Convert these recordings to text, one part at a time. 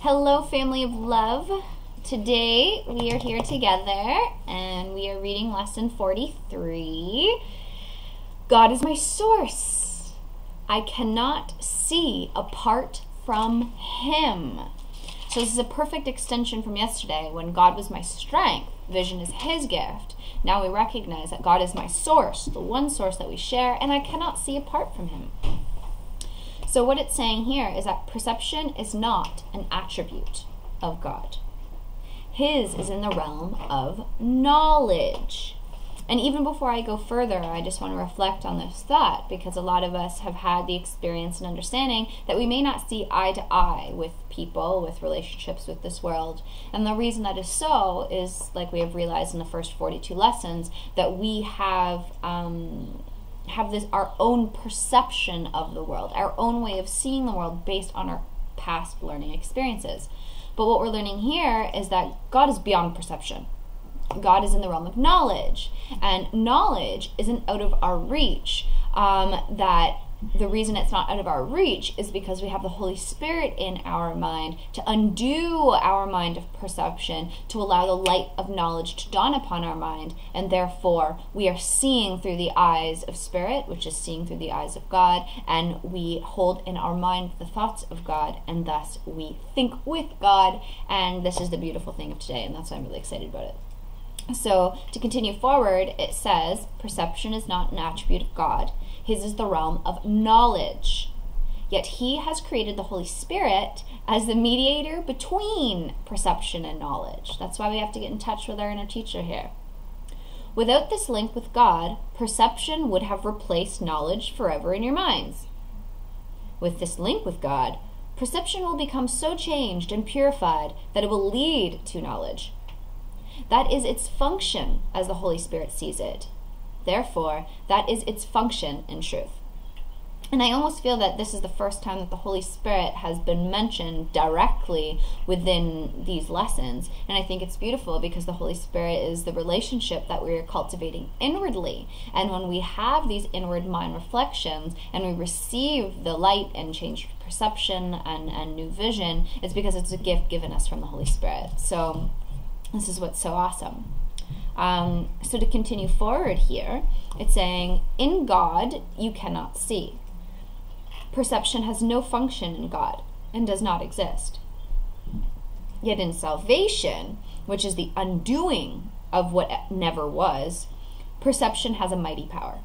Hello, family of love. Today we are here together and we are reading lesson 43. God is my source. I cannot see apart from Him. So this is a perfect extension from yesterday when God was my strength. Vision is His gift. Now we recognize that God is my source, the one source that we share, and I cannot see apart from Him. So what it's saying here is that perception is not an attribute of God. His is in the realm of knowledge. And even before I go further, I just want to reflect on this thought, because a lot of us have had the experience and understanding that we may not see eye to eye with people, with relationships, with this world. And the reason that is so is, like we have realized in the first 42 lessons, that we have this our own perception of the world, our own way of seeing the world based on our past learning experiences. But what we're learning here is that God is beyond perception. God is in the realm of knowledge, and knowledge isn't out of our reach. That the reason it's not out of our reach is because we have the Holy Spirit in our mind to undo our mind of perception, to allow the light of knowledge to dawn upon our mind, and therefore we are seeing through the eyes of Spirit, which is seeing through the eyes of God, and we hold in our mind the thoughts of God, and thus we think with God. And this is the beautiful thing of today, and that's why I'm really excited about it. So to continue forward, it says, perception is not an attribute of God. His is the realm of knowledge. Yet He has created the Holy Spirit as the mediator between perception and knowledge. That's why we have to get in touch with our inner teacher here. Without this link with God, perception would have replaced knowledge forever in your minds. With this link with God, perception will become so changed and purified that it will lead to knowledge. That is its function as the Holy Spirit sees it. Therefore, that is its function in truth. And I almost feel that this is the first time that the Holy Spirit has been mentioned directly within these lessons. And I think it's beautiful because the Holy Spirit is the relationship that we are cultivating inwardly. And when we have these inward mind reflections and we receive the light and changed perception and new vision, it's because it's a gift given us from the Holy Spirit. So this is what's so awesome. So to continue forward here, it's saying, in God you cannot see. Perception has no function in God and does not exist. Yet in salvation, which is the undoing of what never was, perception has a mighty power.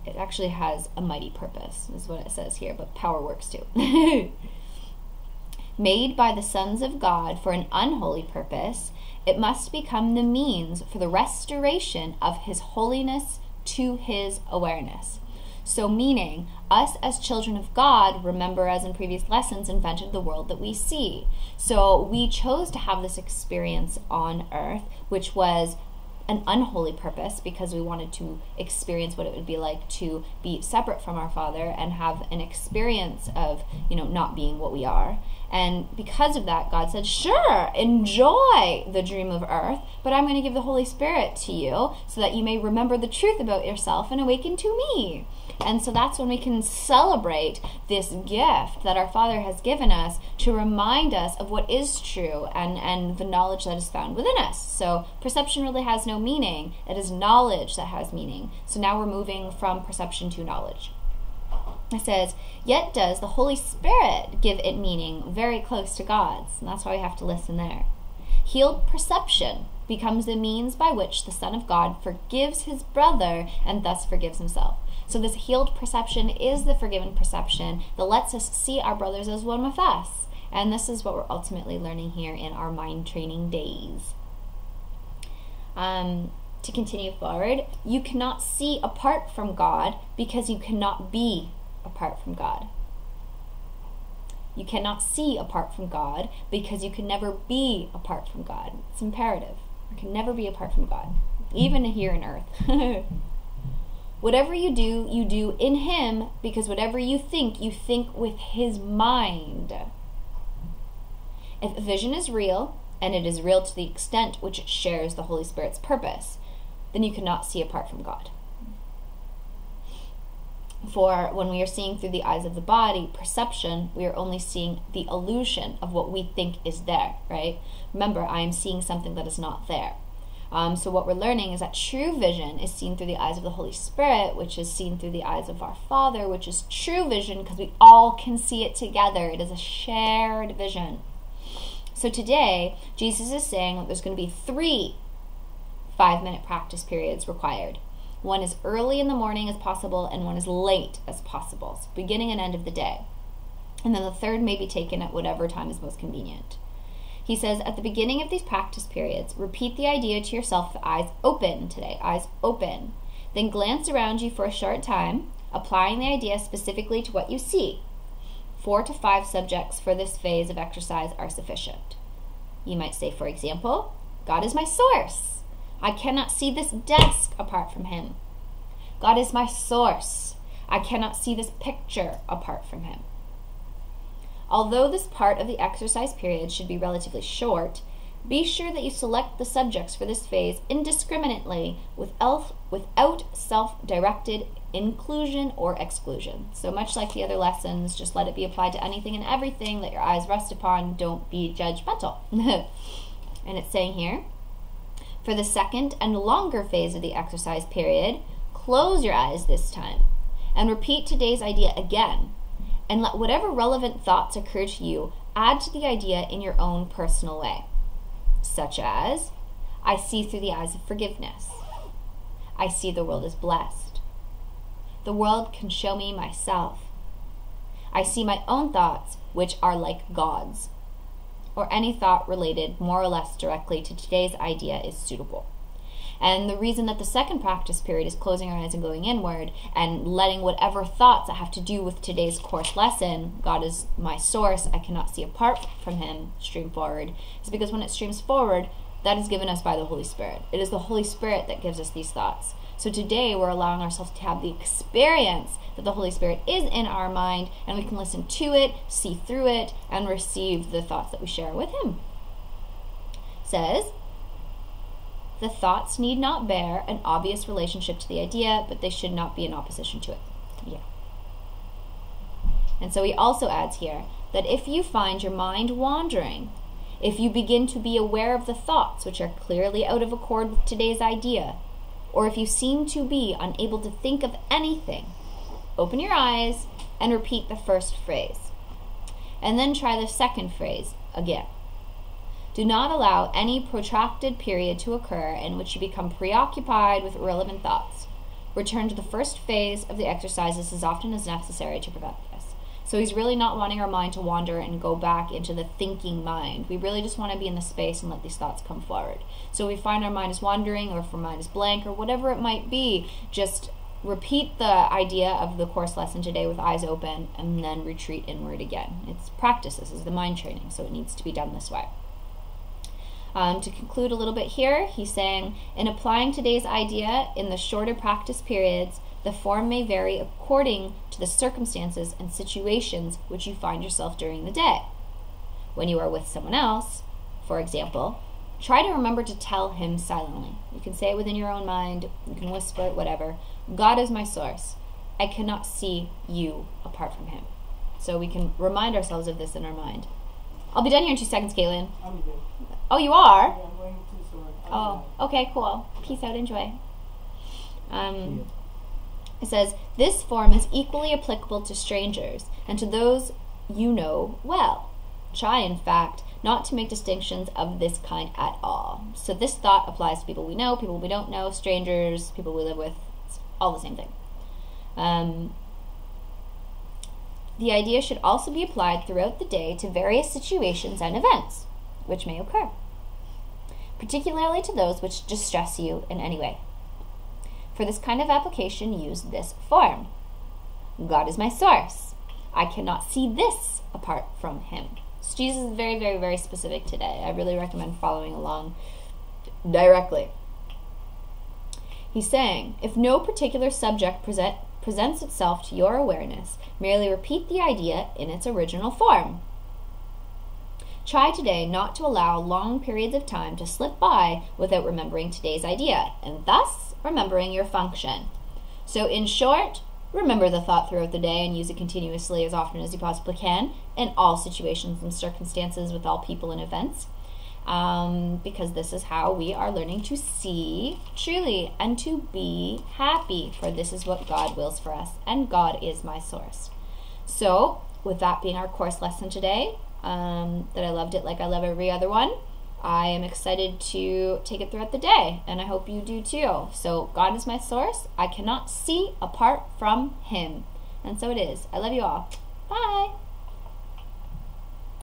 It actually has a mighty purpose, is what it says here, but power works too. Made by the sons of God for an unholy purpose, it must become the means for the restoration of His holiness to His awareness. So meaning, us as children of God, remember as in previous lessons, invented the world that we see. So we chose to have this experience on earth, which was an unholy purpose, because we wanted to experience what it would be like to be separate from our Father and have an experience of, not being what we are. And because of that, God said, sure, enjoy the dream of earth, but I'm going to give the Holy Spirit to you so that you may remember the truth about yourself and awaken to me. And so that's when we can celebrate this gift that our Father has given us to remind us of what is true and the knowledge that is found within us. So perception really has no meaning. It is knowledge that has meaning. So now we're moving from perception to knowledge. It says, yet does the Holy Spirit give it meaning very close to God's. And that's why we have to listen there. Healed perception becomes the means by which the Son of God forgives his brother and thus forgives himself. So this healed perception is the forgiven perception that lets us see our brothers as one with us. And this is what we're ultimately learning here in our mind training days. To continue forward, you cannot see apart from God because you cannot be apart from God. You cannot see apart from God because you can never be apart from God. It's imperative. You can never be apart from God, even here on earth. Whatever you do in Him, because whatever you think with His mind. If vision is real, and it is real to the extent which it shares the Holy Spirit's purpose, then you cannot see apart from God. For when we are seeing through the eyes of the body, perception, we are only seeing the illusion of what we think is there, right? Remember, I am seeing something that is not there. So what we're learning is that true vision is seen through the eyes of the Holy Spirit, which is seen through the eyes of our Father, which is true vision because we all can see it together. It is a shared vision. So today, Jesus is saying that there's going to be 3 5-minute practice periods required. One is early in the morning as possible, and one is late as possible, so beginning and end of the day. And then the third may be taken at whatever time is most convenient. He says, at the beginning of these practice periods, repeat the idea to yourself with eyes open today, eyes open. Then glance around you for a short time, applying the idea specifically to what you see. 4 to 5 subjects for this phase of exercise are sufficient. You might say, for example, God is my source. I cannot see this desk apart from him. God is my source. I cannot see this picture apart from him. Although this part of the exercise period should be relatively short, be sure that you select the subjects for this phase indiscriminately without self-directed inclusion or exclusion. So much like the other lessons, just let it be applied to anything and everything that your eyes rest upon. Don't be judgmental. And it's saying here, for the second and longer phase of the exercise period, close your eyes this time and repeat today's idea again, and let whatever relevant thoughts occur to you add to the idea in your own personal way, such as, I see through the eyes of forgiveness. I see the world is blessed. The world can show me myself. I see my own thoughts, which are like God's. Or any thought related more or less directly to today's idea is suitable. And the reason that the second practice period is closing our eyes and going inward and letting whatever thoughts that have to do with today's course lesson, God is my source, I cannot see apart from him, stream forward, is because when it streams forward, that is given us by the Holy Spirit. It is the Holy Spirit that gives us these thoughts. So today we're allowing ourselves to have the experience that the Holy Spirit is in our mind, and we can listen to it, see through it, and receive the thoughts that we share with him. It says, the thoughts need not bear an obvious relationship to the idea, but they should not be in opposition to it. Yeah. And so he also adds here that if you find your mind wandering, if you begin to be aware of the thoughts which are clearly out of accord with today's idea, or if you seem to be unable to think of anything, open your eyes and repeat the first phrase. And then try the second phrase again. Do not allow any protracted period to occur in which you become preoccupied with irrelevant thoughts. Return to the first phase of the exercises as often as necessary to prevent this. So he's really not wanting our mind to wander and go back into the thinking mind. We really just want to be in the space and let these thoughts come forward. So if we find our mind is wandering, or if our mind is blank, or whatever it might be, just repeat the idea of the course lesson today with eyes open and then retreat inward again. It's practice. This is the mind training, so it needs to be done this way. To conclude a little bit here, he's saying, in applying today's idea in the shorter practice periods, the form may vary according to the circumstances and situations which you find yourself during the day. When you are with someone else, for example, try to remember to tell him silently. You can say it within your own mind, you can whisper it, whatever. God is my source. I cannot see you apart from him. So we can remind ourselves of this in our mind. I'll be done here in 2 seconds, Caitlin. I'll be good. Oh, you are? Yeah, I'm going to the store. Oh, okay, cool. Peace out, enjoy. It says, this form is equally applicable to strangers and to those you know well. Try, in fact, not to make distinctions of this kind at all. So this thought applies to people we know, people we don't know, strangers, people we live with. It's all the same thing. The idea should also be applied throughout the day to various situations and events which may occur, particularly to those which distress you in any way. For this kind of application, use this form. God is my source. I cannot see this apart from him. So Jesus is very, very, very specific today. I really recommend following along directly. He's saying, if no particular subject presents itself to your awareness, merely repeat the idea in its original form. Try today not to allow long periods of time to slip by without remembering today's idea, and thus remembering your function. So in short, Remember the thought throughout the day and use it continuously as often as you possibly can in all situations and circumstances with all people and events. Because this is how we are learning to see truly and to be happy, for this is what God wills for us, and God is my source. So, with that being our course lesson today, that I loved it like I love every other one, I am excited to take it throughout the day, and I hope you do too. So, God is my source. I cannot see apart from Him. And so it is. I love you all. Bye.